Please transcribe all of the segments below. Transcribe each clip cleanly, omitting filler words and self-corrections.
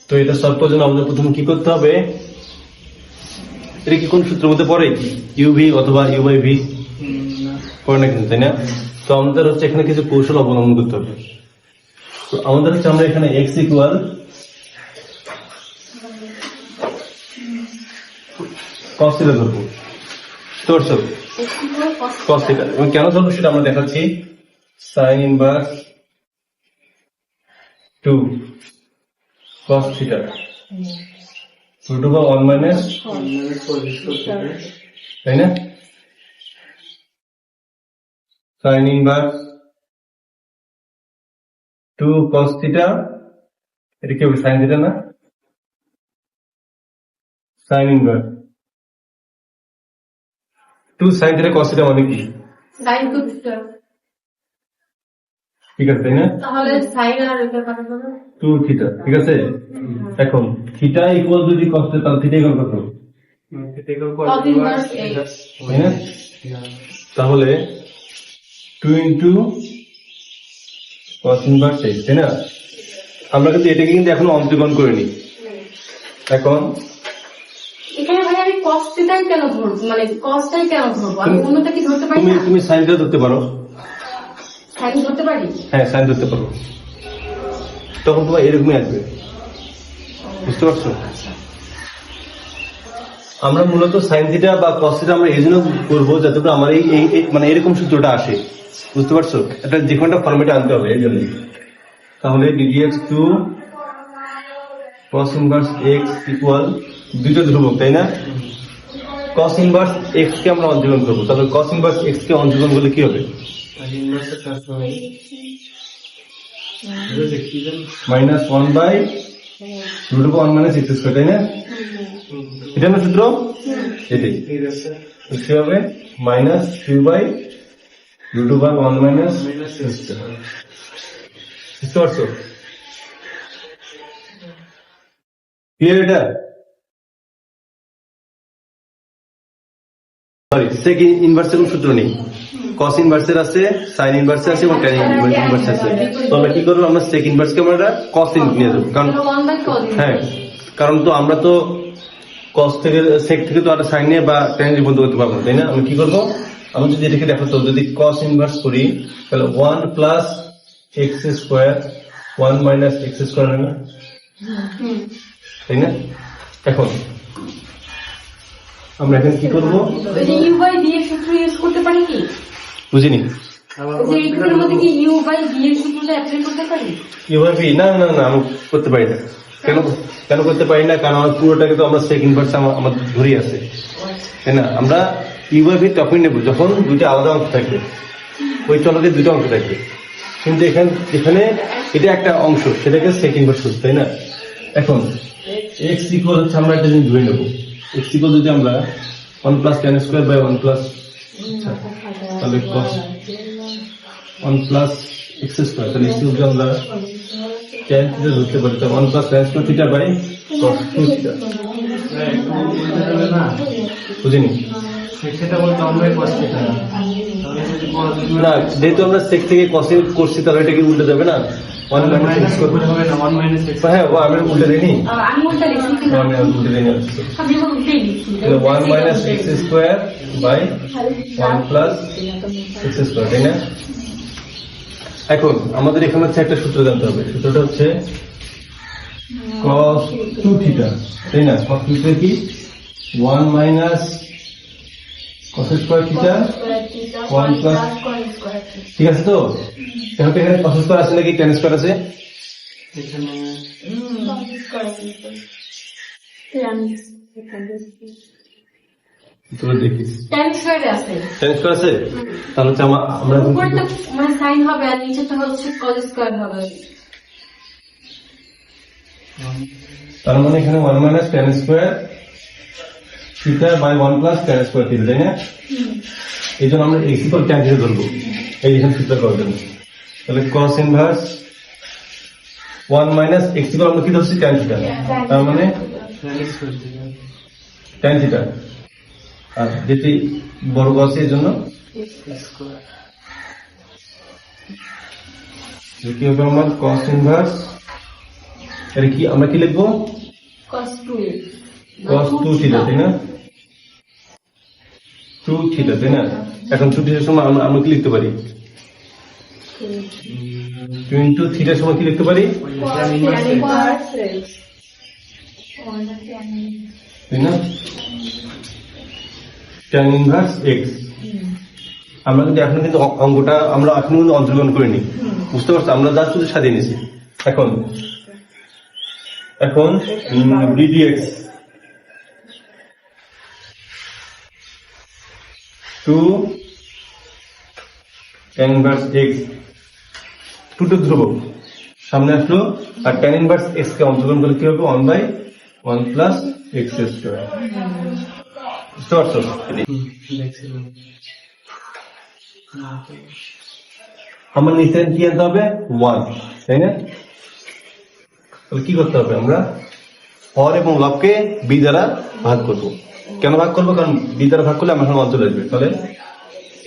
তো এটা সলভ করার জন্য আমাদের প্রথমে কি করতে হবে, এটা কি কোন সূত্রের মধ্যে পড়ে, ইউভি অথবা ইউ বাই ভি পড়ে না কিন্তু, তাই না? তো আমাদের হচ্ছে এখানে কিছু কৌশল অবলম্বন করতে হবে। তো আমাদের হচ্ছে আমরা এখানে এক্স ইকুয়াল cos থিটা ধরবো, বুঝতে পারছো? cos থিটা, এবং কেন ধরবো সেটা আমরা দেখাচ্ছি। sin inverse 2 cos theta √ 1 minus, তাই না? sin ইনভার্স 2 cos থিটা, এটা কি হবে sin থিটা না? sin inverse 2 sin theta cos theta মানে কি? sin 2 theta. ঠিক আছে, তাই না? তাহলে sin আর এটা কাটা যাবে 2 থিটা, ঠিক আছে। এখন থিটা ইকুয়াল যদি cos থিটা, তাহলে থিটা ইকুয়াল কত? cos inverse x, তাই না? তাহলে 2 ইন্টু cos ইনভার্স x, তাই না? আমরা কিন্তু এটাকে কিন্তু এখনো অন্তর্গণ করিনি। এখন এখানে ভাই আমি cos থিটাই কেন ধরব, মানে cosটাই কেন ধরব, আমি অন্যটা কি ধরতে পারি না? তুমি sin থিটা ধরতে পারো। sin ধরতে পারি? হ্যাঁ, sin ধরতে পারো, তখন তোমার এরকমই আসবে, বুঝতে পারছো? আমরা মূলত sin থিটা বা cos থিটা আমরা এই জন্য করবো যাতে করে আমার এই মানে এরকম সূত্রটা আসে, বুঝতে পারছো? এটা যে কোনটা ফরম্যাটে আনতে হবে এই জন্য। তাহলে ddx2 cos inverse x equal দুটো ধ্রুবক, তাই না? cos ইনভার্স x কে আমরা অন্তর্গণ করবো, তাহলে cos ইনভার্স x কে অন্তর্গণ করলে কি হবে? Minus 1 by √ 1 minus x square, তাই না? এটা না সূত্র, এটাই কি হবে? Minus 3 by √ 1 minus x square, বুঝতে পারছো? ক্লিয়ার? এটা সরি, সেক ইনভার্সের কোন সূত্র নেই, cos ইনভার্সের আছে, sin ইনভার্সের আছে এবং tan ইনভার্স আছে। তো আমরা কি করবো, আমরা সেক ইনভার্সকে আমরা cos নিয়ে যাবো, কারণ 1/cos হ্যাঁ, কারণ তো আমরা তো cos থেকে sec থেকে তো আর sin নিয়ে বা tan নিয়ে বন্ধ করতে পারবো না, তাই না? আমি কি করবো, আমি যদি এটাকে দেখো তো, যদি cos ইনভার্স করি তাহলে 1 plus x square 1 minus x square হয় না, তাই না? এখন আমরা এখন কি করবো, এই যে u বাই v এর সূত্র ইউজ করতে পারি কি? বুঝিনি। যে এইটার মধ্যে কি u বাই v এর সূত্রটা অ্যাপ্লাই করতে পারি? কিভাবে? না না না, আমি করতে পারি না। কেন কেন করতে পারি না? কারণ আমার পুরোটাকে তো আমরা সেক ইনভার্স আমার ধরেই আছে, তাই না? আমরা ইউভি তখন নেব যখন দুইটা আলাদা অংশ থাকবে, ওই চলকে দুইটা অংশ থাকবে, কিন্তু এখানে এটা একটা অংশ, সেটাকে সেক ইনভার্স করতে, তাই না? এখন এক্স ইকুয়াল হচ্ছে, আমরা একটা জিনিস ধরে নেবো, এক্স ইকুয়াল যদি আমরা 1 plus tan square by 1 plus, তাহলে cos 1 প্লাস x স্কয়ার, তাহলে x যদি আমরা tan থিটা ধরতে পারি, তাহলে 1 plus tan square theta by cos 2 theta, বুঝিনি? না, যেহেতু আমরা সেক থেকে cos করছি, তাহলে এটা কি উল্টে যাবে না? 1 মাইনাস x করবে হবে না, 1 মাইনাস x। হ্যাঁ, ও আমি উল্টে দেইনি, আমি ওটা লিখি কিন্তু আমি উল্টে দেইনি। আমি ওটাই লিখি, 1 minus x square by 1 plus x square, তাই না? এখন আমাদের এখানে হচ্ছে একটা সূত্র জানতে হবে, সূত্রটা হচ্ছে cos 2 থিটা, তাই না? cos 2 থিটা কি 1 minus cos square theta 1 plus, ঠিক আছে? তো এখন তো এখানে cos স্কয়ার আছে নাকি tan স্কয়ার আছে? তোরা দেখিস tan স্কয়ার আছে, tan স্কয়ার আছে, তাহলে হচ্ছে আমরা উপরটা মানে sin হবে আর নিচেটা হচ্ছে cos স্কয়ার হবে। তার মানে এখানে 1 minus tan square theta by 1 plus tan square theta, তাই না? এই জন্য আমরা x ইকুয়াল tan থিটা ধরবো এই এখানে সূত্র করার জন্য। তাহলে cos inverse 1 minus x equal আমরা কি ধরছি, tan থিটা, তার মানে tan থিটা, আর যেটি বর্গ আছে এই জন্য কি হবে আমার cos ইনভার্স এটা কি আমরা কি লিখবো? cos 2x cos 2 থিটা, তাই না? 2 থিটা, তাই না? এখন 2 থিটার সময় আমরা কি লিখতে পারি? 2 ইনটু থিটার সময় কি লিখতে পারি? tan inverse x তাই না? tan inverse x। আমরা কিন্তু এখন কিন্তু অঙ্কটা আমরা এখন কিন্তু অন্তর্গ্রহণ করিনি, বুঝতে পারছো? আমরা যা শুধু সাজিয়ে নিয়েছি। এখন এখন ddx 2 tan inverse x, 2 টো ধ্রুবক সামনে আসলো, আর tan inverse x কে অন্তর্গ্রহণ করলে কি হবে? 1/1 প্লাস x স্কয়ার। বুঝতে পারছো? আমার নিচে কি আনতে হবে? 1, তাই না? তাহলে কি করতে হবে? আমরা হর এবং লবকে বি দ্বারা ভাগ করব। কেন ভাগ করবো? কারণ বি দ্বারা ভাগ করলে আমার এখানে 1 চলে আসবে। তাহলে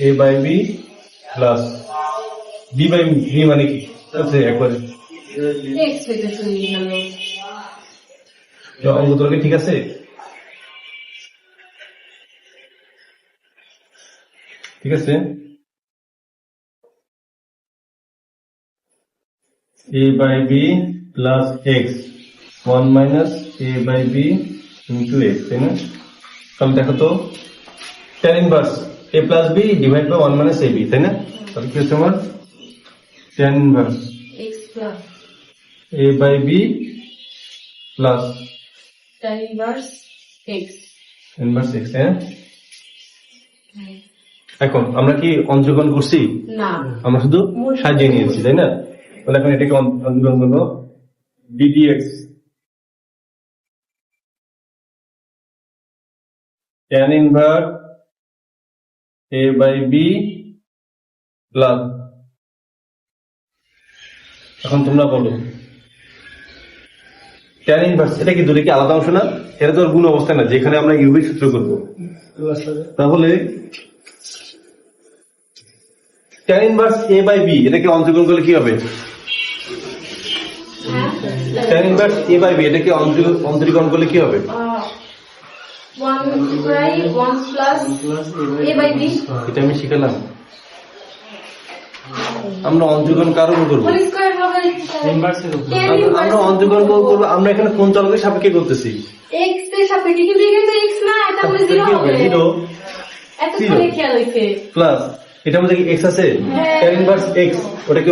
a by B plus B by B মানে কি? আছে একবারে x হইতে চলে গেল। তো অঙ্ক তোকে ঠিক আছে? ঠিক আছে, a by b plus x 1 minus a by b into x, তাই না? তাহলে দেখো তো tan inverse a plus b divided by 1 minus ab, তাই না? তাহলে কি হচ্ছে আমার? tan inverse x plus a by b plus tan inverse x inverse x, তাই না? এখন আমরা কি অন্তর্গ্রহণ করছি? না, আমরা শুধু সাজিয়ে নিয়েছি, তাই না? তাহলে এখন এটাকে অন্তর্গ্রহণ করবো ddx tan inverse a by b plus, এখন তোমরা বলো tan inverse এটা কি দুটো কি আলাদা অংশ না? এটা তো আর গুণ অবস্থা না যেখানে আমরা ইউভি সূত্র করব। তাহলে tan inverse a by b এটাকে অন্তর্গ্রহণ করলে কি হবে? tan inverse a by b এটাকে অন্তরীকরণ করলে কি হবে? 1 plus a by b এটা আমি শিখালাম। আমরা অন্তরীকরণ কার উপর করবো? whole square হবে আমরা অন্তরীকরণ করবো, আমরা এখানে কোন চলকের সাপেক্ষে করতেছি? x এর সাপেক্ষে, কিন্তু এখানে তো x না, এটা হলো 0 হবে। জিরো এত করে খেয়াল হইছে। প্লাস এটার মধ্যে কি x আছে? হ্যাঁ। tan inverse x ওটা কি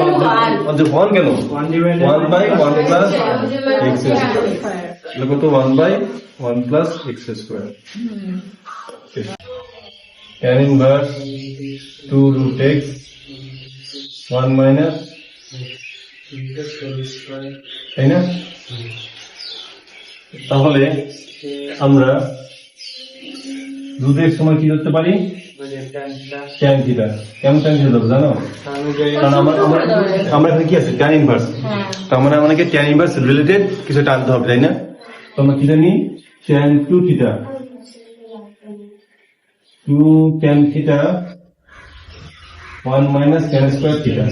অন্তর্গ্রহণ কেন? 1/1 প্লাস x স্কয়ার। লিখো তো 1/1 plus x square. tan inverse 2 root x 1 minus, তাই না? তাহলে আমরা রুট এর সময় কি করতে পারি? tan theta. কেন tan থিটা দেবো জানো? কারণ আমরা এখানে কি আছে? tan inverse. তার মানে আমাদেরকে tan ইনভার্স রিলেটেড কিছু টানতে হবে, তাই না? তো আমরা কি জানি? tan 2 theta 2 tan theta 1 minus tan square theta.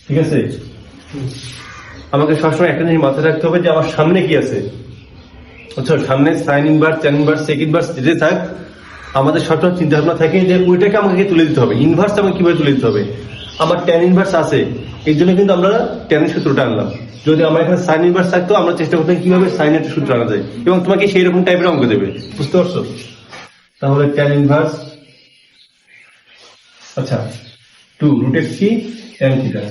ঠিক আছে, আমাকে সবসময় একটা জিনিস মাথায় রাখতে হবে যে আমার সামনে কি আছে। আচ্ছা, সামনে sine inverse, tan inverse, sec inverse যেটা থাক, আমাদের সবসময় চিন্তা ভাবনা থাকে যে ওইটাকে আমাকে তুলে দিতে হবে। ইনভার্স আমাকে কিভাবে তুলে দিতে হবে? আমার ট্যান ইনভার্স আছে, এই জন্য কিন্তু আমরা ট্যানের সূত্রটা আনলাম। যদি আমার এখানে সাইন ইনভার্স থাকতো, আমরা চেষ্টা করতাম কিভাবে সাইনের সূত্র আনা যায়, এবং তোমাকে সেই রকম টাইপের অঙ্ক দেবে। বুঝতে পারছো? তাহলে ট্যান ইনভার্স, আচ্ছা 2 রুট এক্স কি? Tan theta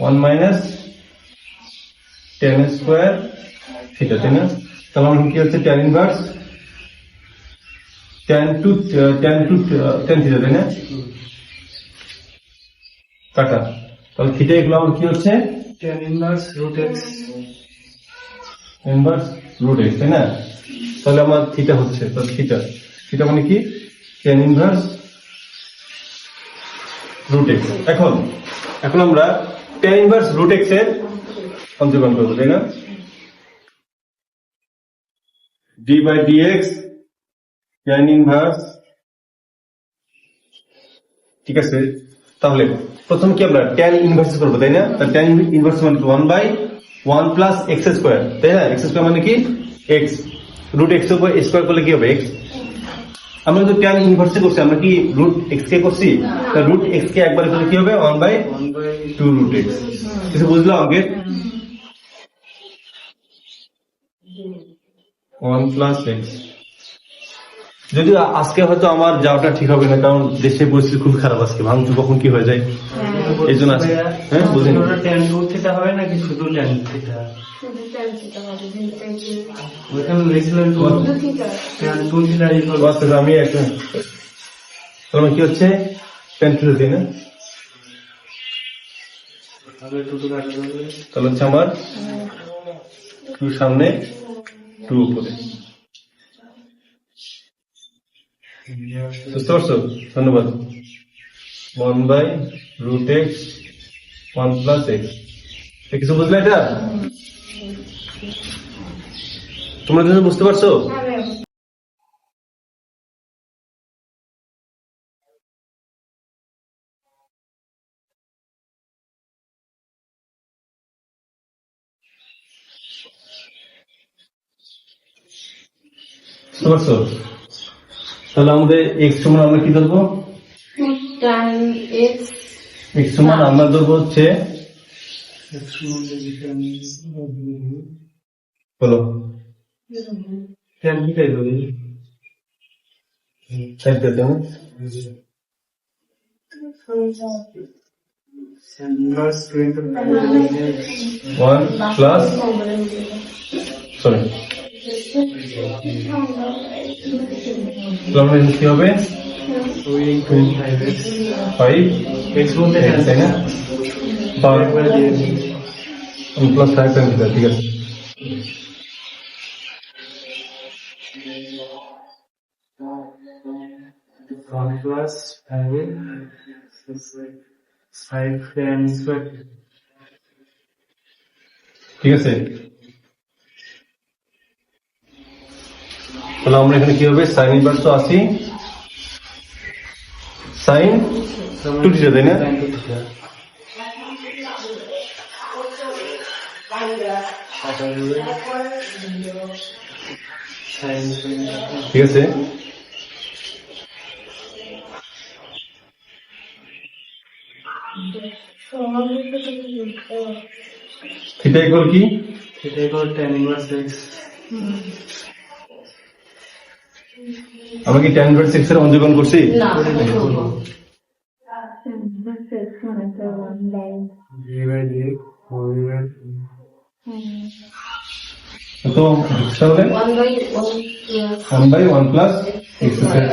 1 minus tan square theta, তাই না? তাহলে আমার কি হচ্ছে? ট্যান ইনভার্স ট্যান থিটা, তাই না? কাটা। তাহলে থিটা এগুলো আমার কি হচ্ছে? tan inverse root x inverse root X, তাই না? তাহলে আমার থিটা হচ্ছে, তাহলে থিটা মানে কি? Tan inverse root X. এখন আমরা ট্যান ইনভার্স রুট এক্স এর অন্তর্গণ করবো, তাই না? D by D X tan inverse, ঠিক আছে, তাহলে প্রথম কি আমরা tan ইনভার্স করবো, তাই না? তার tan ইনভার্স মানে 1/1 প্লাস এক্স স্কোয়ার, তাই না? এক্স স্কোয়ার মানে কি এক্স, রুট এক্স উপর স্কোয়ার করলে কি হবে এক্স। আমরা তো tan ইনভার্স করছি, আমরা কি রুট এক্স কে করছি? তা রুট এক্স কে একবার করলে কি হবে 1/2 রুট এক্স। কিছু বুঝলো অঙ্কের? 1 প্লাস এক্স। যদি আজকে হয়তো আমার যাওয়াটা ঠিক হবে না, কারণ দেশের পরিস্থিতি খুব খারাপ আজকে, ভাঙচুর কখন কি হয়ে যায় এই জন্য আজকে হ্যাঁ বুঝিনি। ওটা tan root theta হবে নাকি শুধু tan theta? শুধু tan theta হবে, যেহেতু tan theta। ওখানে লিখলেন তো শুধু theta। tan 2 theta equal আচ্ছা, আমি একটা তাহলে কি হচ্ছে tan থিটা, তাই না? হবে 2 to কাটা যাবে। তাহলে হচ্ছে আমার 2 সামনে 2 উপরে। বুঝতে পারছো? ধন্যবাদ। 1/√x 1 plus x. কিছু বুঝলে এটা? তোমরা দুজন বুঝতে পারছো? বুঝতে পারছো? তাহলে আমাদের x সমান আমরা কি ধরবো? tan x x সমান আমরা ধরবো হচ্ছে বলো tan theta ধরি। সাইড দিতে হবে tan inverse 2 1 প্লাস সরি তাহলে কি হবে 5x 5 x বলতে x, তাই না? পাওয়ার প্লাস 5 টাইম ঠিক আছে। one plus 5 tan square ঠিক আছে, তাহলে আমরা এখানে কি হবে সাইন ইনভার্স তো আসি সাইন 2 থিটা, তাই না? tan 2 theta কাটা যাবে sin ঠিক আছে। থিটা ইকুয়াল কি? theta equal tan inverse x আমরা কি tan ইনভার্স x এর অনুযোজন করছি? না, divided x whole divided তো তাহলে 1/1 plus 1/1 প্লাস x স্কয়ার।